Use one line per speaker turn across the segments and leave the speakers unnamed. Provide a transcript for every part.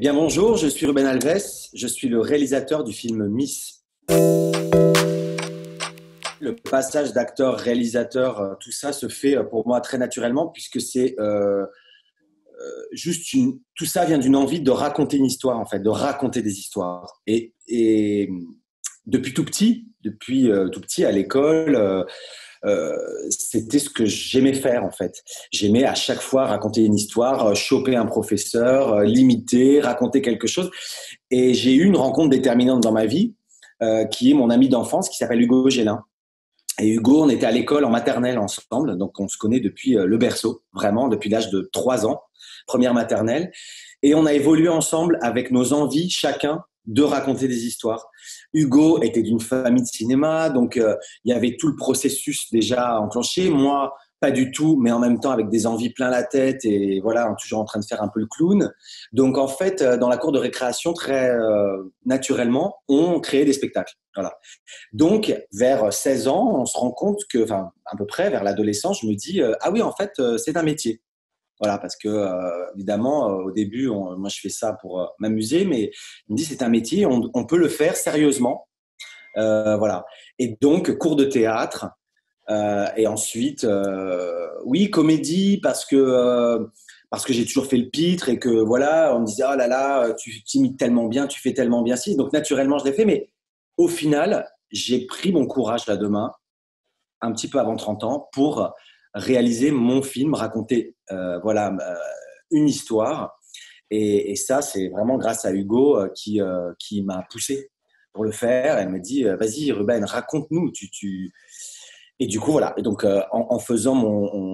Bien bonjour, je suis Ruben Alves, je suis le réalisateur du film Miss. Le passage d'acteur-réalisateur, tout ça se fait pour moi très naturellement puisque c'est juste tout ça vient d'une envie de raconter une histoire en fait, de raconter des histoires. Et depuis tout petit à l'école, c'était ce que j'aimais faire en fait. J'aimais à chaque fois raconter une histoire, choper un professeur, l'imiter, raconter quelque chose. Et j'ai eu une rencontre déterminante dans ma vie, qui est mon ami d'enfance qui s'appelle Hugo Gélin. Et Hugo, on était à l'école en maternelle ensemble, donc on se connaît depuis le berceau, vraiment depuis l'âge de 3 ans, première maternelle. Et on a évolué ensemble avec nos envies, chacun, de raconter des histoires. Hugo était d'une famille de cinéma, donc il y avait tout le processus déjà enclenché. Moi, pas du tout, mais en même temps avec des envies plein la tête et voilà, toujours en train de faire un peu le clown. Donc en fait, dans la cour de récréation, très naturellement, on créait des spectacles. Voilà. Donc, vers 16 ans, on se rend compte que, enfin, à peu près vers l'adolescence, je me dis, ah oui, en fait, c'est un métier. Voilà, parce que évidemment, au début, moi, je fais ça pour m'amuser, mais je me dis, c'est un métier, on peut le faire sérieusement. Voilà. Et donc, cours de théâtre. Et ensuite, oui, comédie, parce que j'ai toujours fait le pitre et que voilà, on me disait, oh là là, tu t'imites tellement bien, tu fais tellement bien ci. Donc, naturellement, je l'ai fait, mais au final, j'ai pris mon courage à deux mains, un petit peu avant 30 ans, pour réaliser mon film, raconter voilà, une histoire. Et ça, c'est vraiment grâce à Hugo qui m'a poussé pour le faire. Elle me dit, vas-y Ruben, raconte-nous. Et du coup, voilà. Et donc, en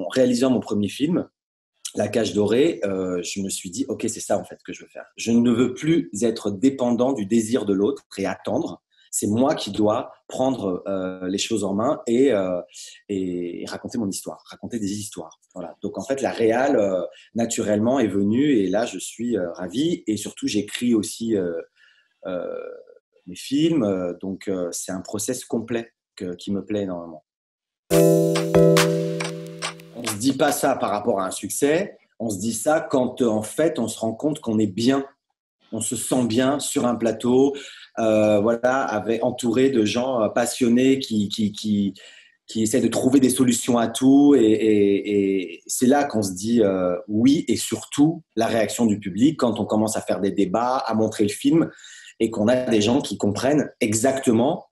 réalisant mon premier film, La Cage Dorée, je me suis dit, ok, c'est ça en fait que je veux faire. Je ne veux plus être dépendant du désir de l'autre et attendre. C'est moi qui dois prendre les choses en main et raconter mon histoire, raconter des histoires. Voilà. Donc en fait, la réal naturellement est venue et là, je suis ravi. Et surtout, j'écris aussi euh, mes films. Donc c'est un process complet qui me plaît énormément. On se dit pas ça par rapport à un succès. On se dit ça quand en fait on se rend compte qu'on est bien, on se sent bien sur un plateau, voilà, entouré de gens passionnés qui essaient de trouver des solutions à tout. Et c'est là qu'on se dit oui, et surtout la réaction du public quand on commence à faire des débats, à montrer le film et qu'on a des gens qui comprennent exactement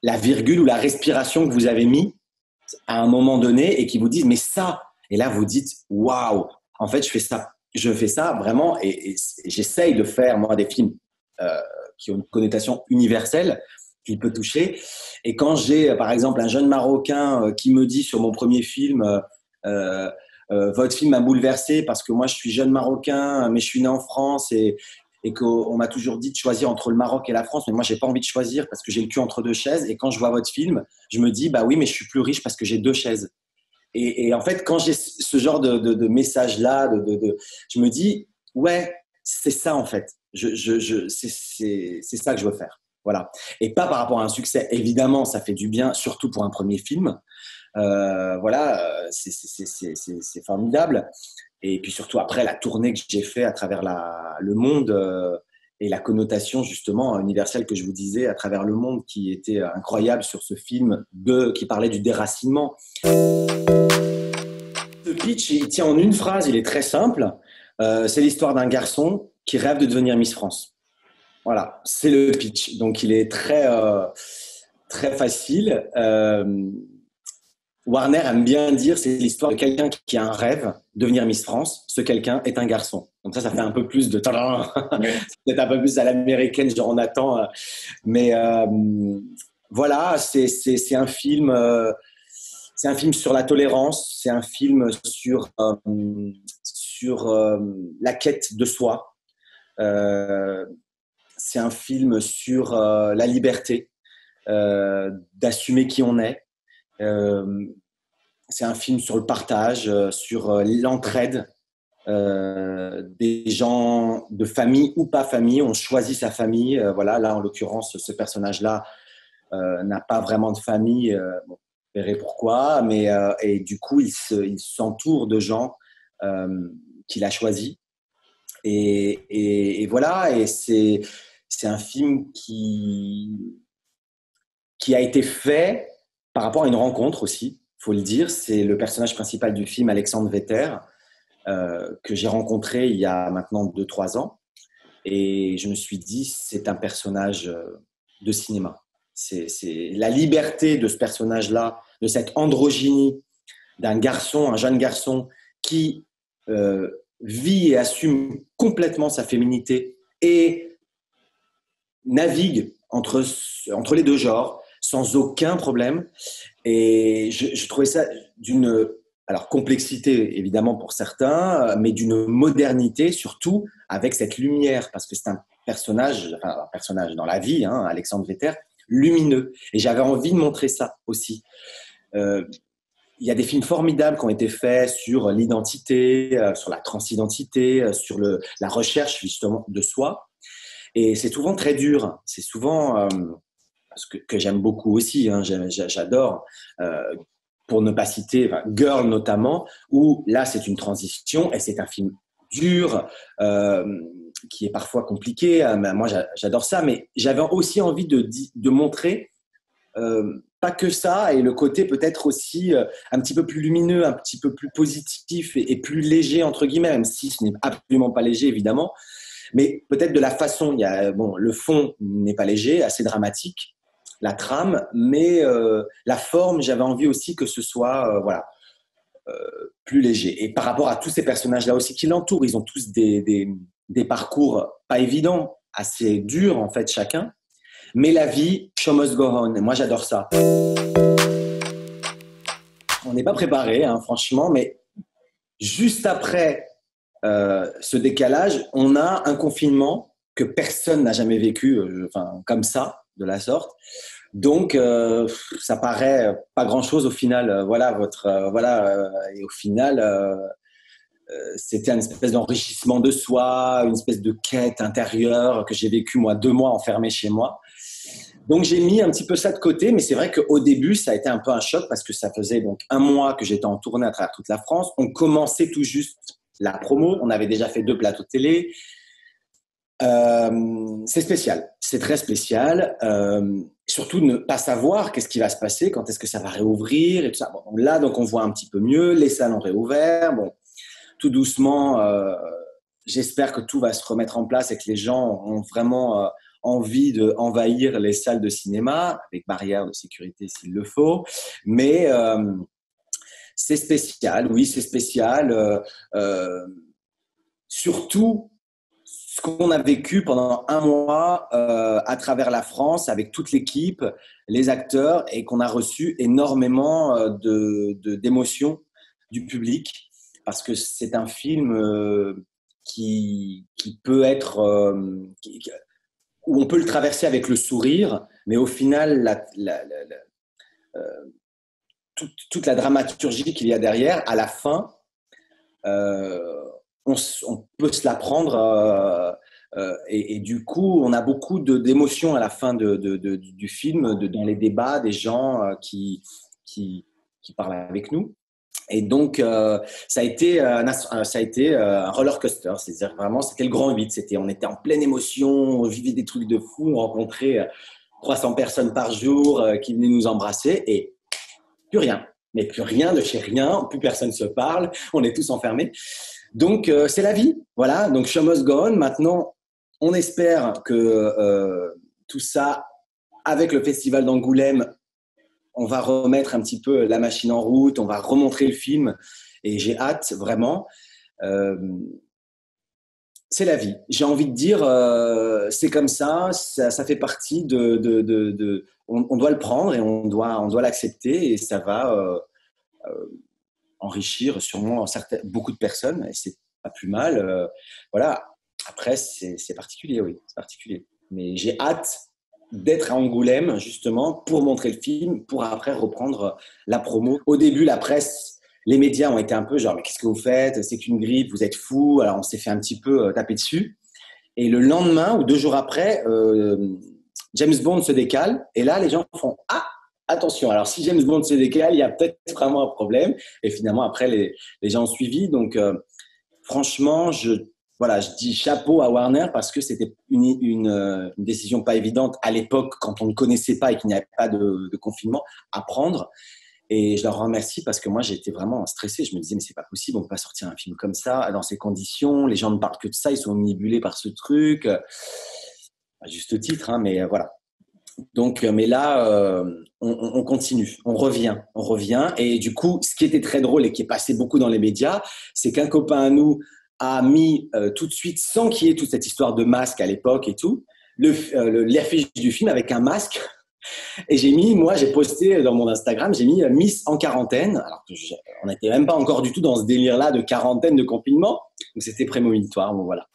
la virgule ou la respiration que vous avez mis à un moment donné et qui vous disent mais ça, et là vous dites waouh, en fait je fais ça vraiment et j'essaye de faire moi des films qui ont une connotation universelle qui peut toucher. Et quand j'ai par exemple un jeune Marocain qui me dit sur mon premier film votre film m'a bouleversé parce que moi je suis jeune Marocain mais je suis né en France et qu'on m'a toujours dit de choisir entre le Maroc et la France, mais moi, j'ai pas envie de choisir parce que j'ai le cul entre deux chaises. Et quand je vois votre film, je me dis, bah oui, mais je suis plus riche parce que j'ai deux chaises. Et en fait, quand j'ai ce genre de message-là, je me dis, ouais, c'est ça en fait. C'est ça que je veux faire. Voilà. Et pas par rapport à un succès. Évidemment, ça fait du bien, surtout pour un premier film. Voilà, c'est formidable. Et puis surtout après la tournée que j'ai fait à travers le monde et la connotation justement universelle que je vous disais à travers le monde qui était incroyable sur ce film qui parlait du déracinement. Ce pitch, il tient en une phrase, il est très simple. C'est l'histoire d'un garçon qui rêve de devenir Miss France. Voilà, c'est le pitch. Donc il est très facile. Warner aime bien dire c'est l'histoire de quelqu'un qui a un rêve, devenir Miss France. Ce quelqu'un est un garçon. Donc ça fait un peu plus de
Oui.
peut-être un peu plus à l'américaine, genre on attend. Mais voilà, c'est un film sur la tolérance, c'est un film sur la quête de soi. Euh, c'est un film sur la liberté, d'assumer qui on est. Euh, c'est un film sur le partage, sur l'entraide des gens de famille ou pas famille. On choisit sa famille. Voilà, là, en l'occurrence, ce personnage-là n'a pas vraiment de famille. Bon, vous verrez pourquoi. Mais, et du coup, il s'entoure de gens qu'il a choisis. Et voilà, et c'est un film qui a été fait par rapport à une rencontre aussi, faut le dire. C'est le personnage principal du film, Alexandre Vetter, que j'ai rencontré il y a maintenant 2 3 ans. Et je me suis dit, c'est un personnage de cinéma. C'est la liberté de ce personnage-là, de cette androgynie d'un garçon, un jeune garçon qui euh, vit et assume complètement sa féminité et navigue entre les deux genres sans aucun problème. Et je trouvais ça d'une alors complexité évidemment pour certains, mais d'une modernité surtout avec cette lumière, parce que c'est un personnage dans la vie, hein, Alexandre Vetter, lumineux. Et j'avais envie de montrer ça aussi. Euh, il y a des films formidables qui ont été faits sur l'identité, sur la transidentité, sur la recherche justement de soi. Et c'est souvent très dur. C'est souvent ce que j'aime beaucoup aussi. Hein, j'adore. Pour ne pas citer Girl notamment, où là c'est une transition et c'est un film dur, qui est parfois compliqué. Moi j'adore ça, mais j'avais aussi envie de montrer pas que ça, et le côté peut-être aussi un petit peu plus lumineux, un petit peu plus positif et plus léger entre guillemets, même si ce n'est absolument pas léger évidemment, mais peut-être de la façon. Bon, le fond n'est pas léger, assez dramatique, la trame, mais la forme, j'avais envie aussi que ce soit plus léger. Et par rapport à tous ces personnages-là aussi qui l'entourent, ils ont tous des parcours pas évidents, assez durs en fait chacun. Mais la vie, show must go on. Et moi, j'adore ça. On n'est pas préparé, hein, franchement, mais juste après ce décalage, on a un confinement que personne n'a jamais vécu, comme ça, de la sorte. Donc, ça paraît pas grand-chose au final. Et au final, c'était une espèce d'enrichissement de soi, une espèce de quête intérieure que j'ai vécu moi 2 mois enfermé chez moi. Donc j'ai mis un petit peu ça de côté, mais c'est vrai qu'au début ça a été un peu un choc parce que ça faisait donc 1 mois que j'étais en tournée à travers toute la France. On commençait tout juste la promo, on avait déjà fait 2 plateaux de télé. C'est spécial, c'est très spécial. Surtout ne pas savoir qu'est-ce qui va se passer, quand est-ce que ça va réouvrir et tout ça. Bon, là donc on voit un petit peu mieux, les salles ont réouvert. Bon, tout doucement, j'espère que tout va se remettre en place et que les gens ont vraiment envie d'envahir les salles de cinéma, avec barrières de sécurité s'il le faut. Mais c'est spécial, oui, c'est spécial. Surtout ce qu'on a vécu pendant 1 mois à travers la France avec toute l'équipe, les acteurs, et qu'on a reçu énormément d'émotions du public, parce que c'est un film qui peut être où on peut le traverser avec le sourire, mais au final, toute la dramaturgie qu'il y a derrière, à la fin, euh, on peut se la prendre, et du coup, on a beaucoup d'émotions à la fin du film, dans les débats des gens qui parlent avec nous. Et donc, ça a été un roller coaster. C'est-à-dire vraiment, c'était le grand 8. On était en pleine émotion, on vivait des trucs de fou, on rencontrait 300 personnes par jour qui venaient nous embrasser, et plus rien. Mais plus rien de chez rien, plus personne se parle, on est tous enfermés. Donc, c'est la vie. Voilà, donc show must go on. Maintenant, on espère que tout ça, avec le festival d'Angoulême, on va remettre un petit peu la machine en route, on va remontrer le film, et j'ai hâte vraiment. Euh, c'est la vie. J'ai envie de dire, c'est comme ça fait partie on doit le prendre et on doit l'accepter, et ça va enrichir sûrement beaucoup de personnes, et c'est pas plus mal. Voilà. Après, c'est particulier, oui, c'est particulier. Mais j'ai hâte d'être à Angoulême, justement, pour montrer le film, pour après reprendre la promo. Au début, la presse, les médias ont été un peu genre, mais qu'est-ce que vous faites? C'est qu'une grippe, vous êtes fous. Alors, on s'est fait un petit peu taper dessus. Et le lendemain ou 2 jours après, James Bond se décale. Et là, les gens font, ah, attention. Alors, si James Bond se décale, il y a peut-être vraiment un problème. Et finalement, après, les gens ont suivi. Donc, franchement, voilà, je dis chapeau à Warner parce que c'était une décision pas évidente à l'époque quand on ne connaissait pas et qu'il n'y avait pas de confinement à prendre. Et je leur remercie parce que moi, j'étais vraiment stressé. Je me disais, mais c'est pas possible, on peut pas sortir un film comme ça, dans ces conditions. Les gens ne parlent que de ça, ils sont omnibulés par ce truc. À juste titre, hein, mais voilà. Donc, mais là, on continue, on revient. Et du coup, ce qui était très drôle et qui est passé beaucoup dans les médias, c'est qu'un copain à nous a mis tout de suite, sans qu'il y ait toute cette histoire de masque à l'époque et tout, l'affiche du film avec un masque. Et j'ai posté dans mon Instagram, j'ai mis Miss en quarantaine. Alors que on n'était même pas encore du tout dans ce délire-là de quarantaine, de confinement. Donc c'était prémonitoire. Bon, voilà.